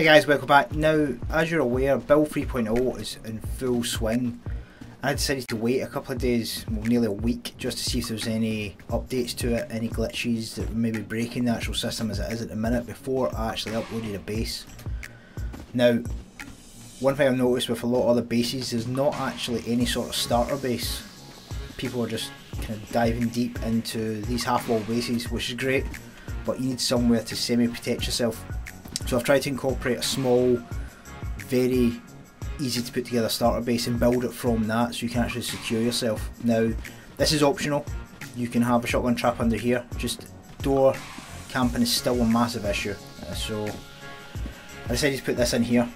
Hi guys, welcome back. Now, as you're aware, build 3.0 is in full swing. I decided to wait a couple of days, well, nearly a week, just to see if there was any updates to it, any glitches that may be breaking the actual system as it is at the minute before I actually uploaded a base. Now, one thing I've noticed with a lot of other bases, there's not actually any sort of starter base. People are just kind of diving deep into these half-wall bases, which is great, but you need somewhere to semi-protect yourself. So I've tried to incorporate a small, very easy to put together starter base and build it from that so you can actually secure yourself. Now, this is optional. You can have a shotgun trap under here. Just door camping is still a massive issue. So I decided to put this in here.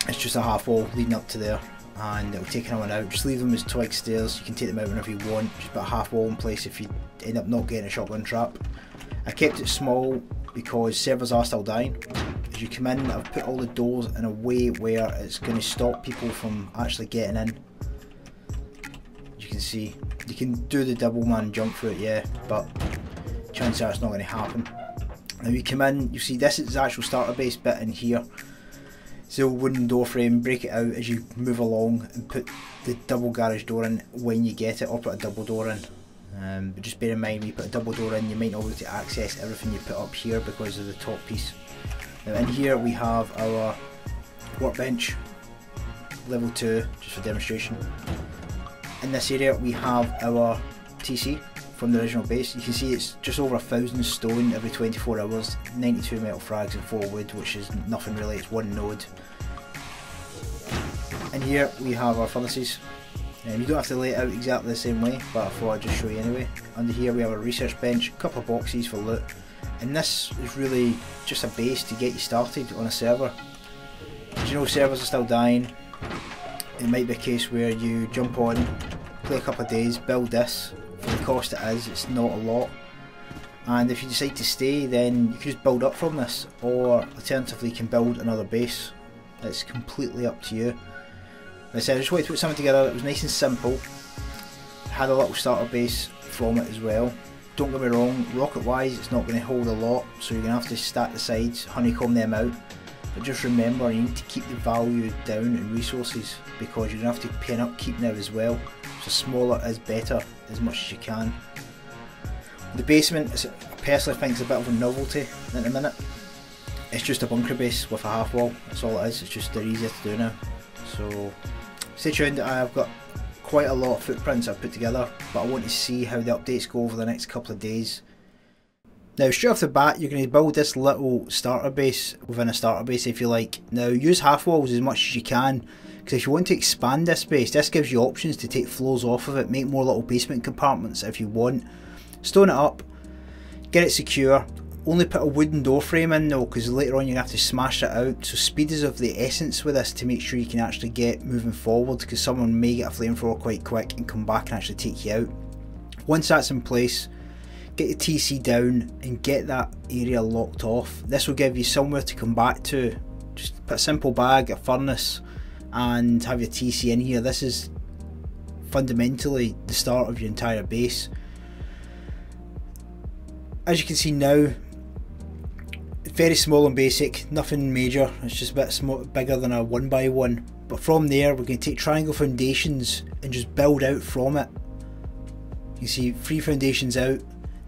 It's just a half wall leading up to there, and it'll take anyone out. Just leave them as twig stairs. You can take them out whenever you want. Just put a half wall in place if you end up not getting a shotgun trap. I kept it small because servers are still dying. As you come in, I've put all the doors in a way where it's going to stop people from actually getting in. As you can see, you can do the double man jump through it, yeah, but chances are it's not going to happen. Now you come in, you see this is the actual starter base bit in here. It's the old wooden door frame. Break it out as you move along and put the double garage door in when you get it, or put a double door in. But just bear in mind, when you put a double door in, you might not be able to access everything you put up here because of the top piece. Now in here we have our workbench, level 2, just for demonstration. In this area we have our TC from the original base. You can see it's just over 1,000 stone every 24 hours, 92 metal frags and 4 wood, which is nothing really, it's one node. In here we have our furnaces. You don't have to lay it out exactly the same way, but I thought I'd just show you anyway. Under here we have a research bench, a couple of boxes for loot, and this is really just a base to get you started on a server. As you know, servers are still dying. It might be a case where you jump on, play a couple of days, build this. For the cost it is, it's not a lot. And if you decide to stay, then you can just build up from this, or alternatively you can build another base. It's completely up to you. Like I said, I just wanted to put something together that was nice and simple. Had a little starter base from it as well. Don't get me wrong, rocket wise it's not going to hold a lot, so you're going to have to stack the sides, honeycomb them out. But just remember, you need to keep the value down in resources, because you're going to have to pay an upkeep now as well. So smaller is better, as much as you can. The basement, I personally think, is a bit of a novelty at the minute. It's just a bunker base with a half wall, that's all it is. It's just they're easier to do now. So stay tuned. I've got quite a lot of footprints I've put together, but I want to see how the updates go over the next couple of days. Now straight off the bat, you're going to build this little starter base within a starter base if you like. Now use half walls as much as you can, because if you want to expand this base, this gives you options to take floors off of it, make more little basement compartments if you want. Stone it up, get it secure. Only put a wooden door frame in though, because later on you're going to have to smash it out. So speed is of the essence with this to make sure you can actually get moving forward, because someone may get a flamethrower quite quick and come back and actually take you out. Once that's in place, get your TC down and get that area locked off. This will give you somewhere to come back to. Just put a simple bag, a furnace, and have your TC in here. This is fundamentally the start of your entire base. As you can see now, very small and basic, nothing major. It's just a bit bigger than a 1x1. But from there we're going to take triangle foundations and just build out from it. You can see 3 foundations out,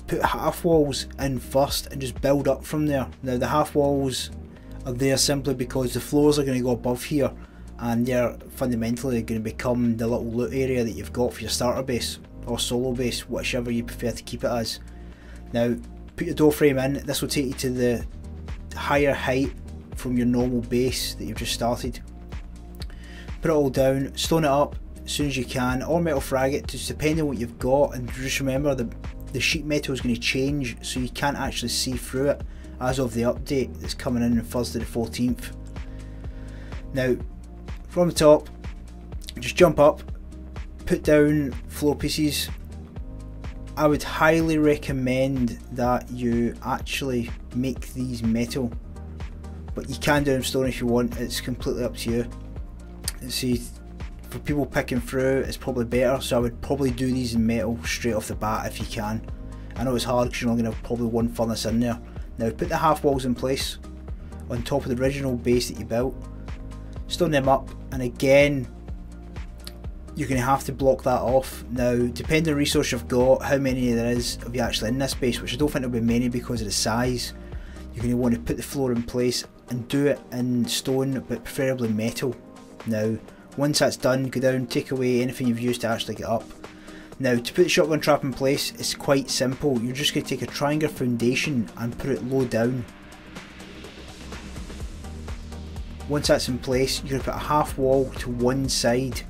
put half walls in first and just build up from there. Now the half walls are there simply because the floors are going to go above here, and they're fundamentally going to become the little loot area that you've got for your starter base or solo base, whichever you prefer to keep it as. Now put your door frame in. This will take you to the higher height from your normal base that you've just started. Put it all down, stone it up as soon as you can, or metal frag it, just depending on what you've got. And just remember, the sheet metal is going to change, so you can't actually see through it as of the update that's coming in on Thursday the 14th. Now from the top, just jump up, put down floor pieces. I would highly recommend that you actually make these metal, but you can do them stone if you want. It's completely up to you. And see, for people picking through, it's probably better, so I would probably do these in metal straight off the bat if you can. I know it's hard because you're only going to have probably one furnace in there. Now put the half walls in place. on top of the original base that you built. Stone them up, and again you're going to have to block that off. Now, depending on the resource you've got, how many there is of you actually in this base, which I don't think there'll be many because of the size, you're going to want to put the floor in place and do it in stone, but preferably metal. Now, once that's done, go down, take away anything you've used to actually get up. Now, to put the shotgun trap in place, it's quite simple. You're just going to take a triangular foundation and put it low down. Once that's in place, you're going to put a half wall to one side,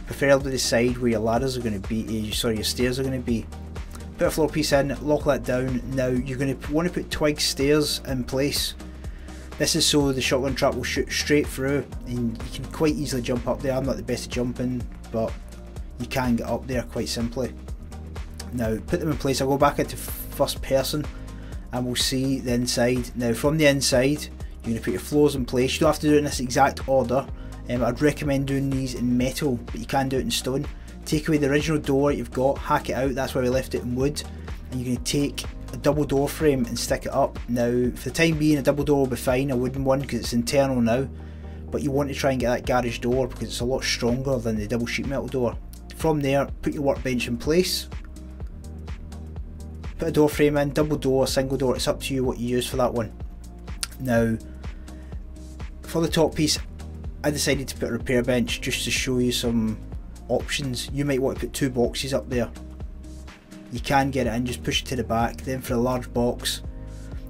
preferably the side where your ladders are going to be, your stairs are going to be. Put a floor piece in, lock that down. Now you're going to want to put twig stairs in place. This is so the shotgun trap will shoot straight through, and you can quite easily jump up there. I'm not the best at jumping, but you can get up there quite simply. Now put them in place. I'll go back into first person and we'll see the inside. Now from the inside, you're going to put your floors in place. You don't have to do it in this exact order. I'd recommend doing these in metal, but you can do it in stone. Take away the original door you've got, hack it out, that's why we left it in wood, and you're going to take a double door frame and stick it up. Now for the time being, a double door will be fine, a wooden one, because it's internal now, but you want to try and get that garage door because it's a lot stronger than the double sheet metal door. From there, put your workbench in place, put a door frame in, double door, single door, it's up to you what you use for that one. Now for the top piece, I decided to put a repair bench just to show you some options. You might want to put two boxes up there. You can get it in, just push it to the back. Then for a large box,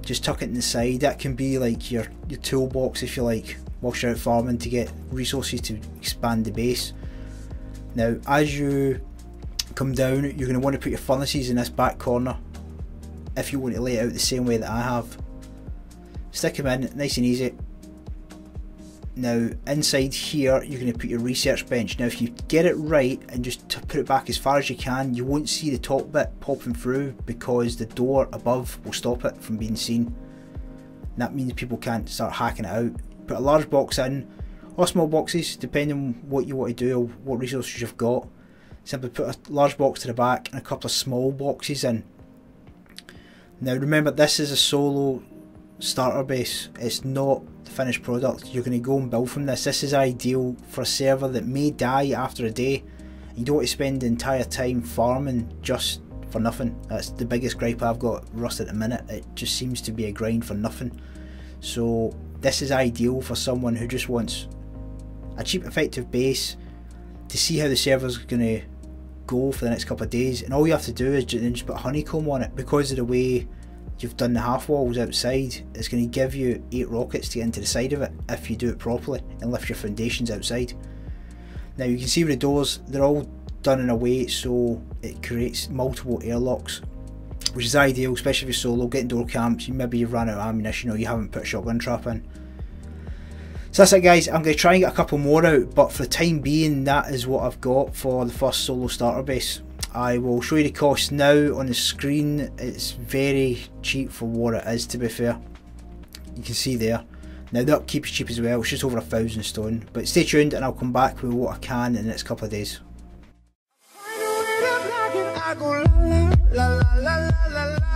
just tuck it in the side. That can be like your toolbox, if you like, whilst you're out farming to get resources to expand the base. Now as you come down, you're going to want to put your furnaces in this back corner if you want to lay it out the same way that I have. Stick them in, nice and easy. Now inside here you're going to put your research bench. Now if you get it right and just put it back as far as you can, you won't see the top bit popping through because the door above will stop it from being seen. And that means people can't start hacking it out. Put a large box in, or small boxes depending on what you want to do or what resources you've got. Simply put a large box to the back and a couple of small boxes in. Now remember, this is a solo starter base, it's not the finished product. You're going to go and build from this. This is ideal for a server that may die after a day. You don't want to spend the entire time farming just for nothing. That's the biggest gripe I've got Rust at the minute. It just seems to be a grind for nothing. So this is ideal for someone who just wants a cheap effective base to see how the server's going to go for the next couple of days, and all you have to do is just put honeycomb on it. Because of the way you've done the half walls outside, it's going to give you 8 rockets to get into the side of it if you do it properly and lift your foundations outside. Now you can see with the doors, they're all done in a way so it creates multiple airlocks, which is ideal, especially if you're solo, getting door camps, maybe you've run out of ammunition or you haven't put a shotgun trap in. So that's it guys, I'm going to try and get a couple more out, but for the time being that is what I've got for the first solo starter base. I will show you the cost now on the screen. It's very cheap for what it is, to be fair. You can see there. Now the upkeep is cheap as well, it's just over 1,000 stone. But stay tuned and I'll come back with what I can in the next couple of days. I go la la la la la la la.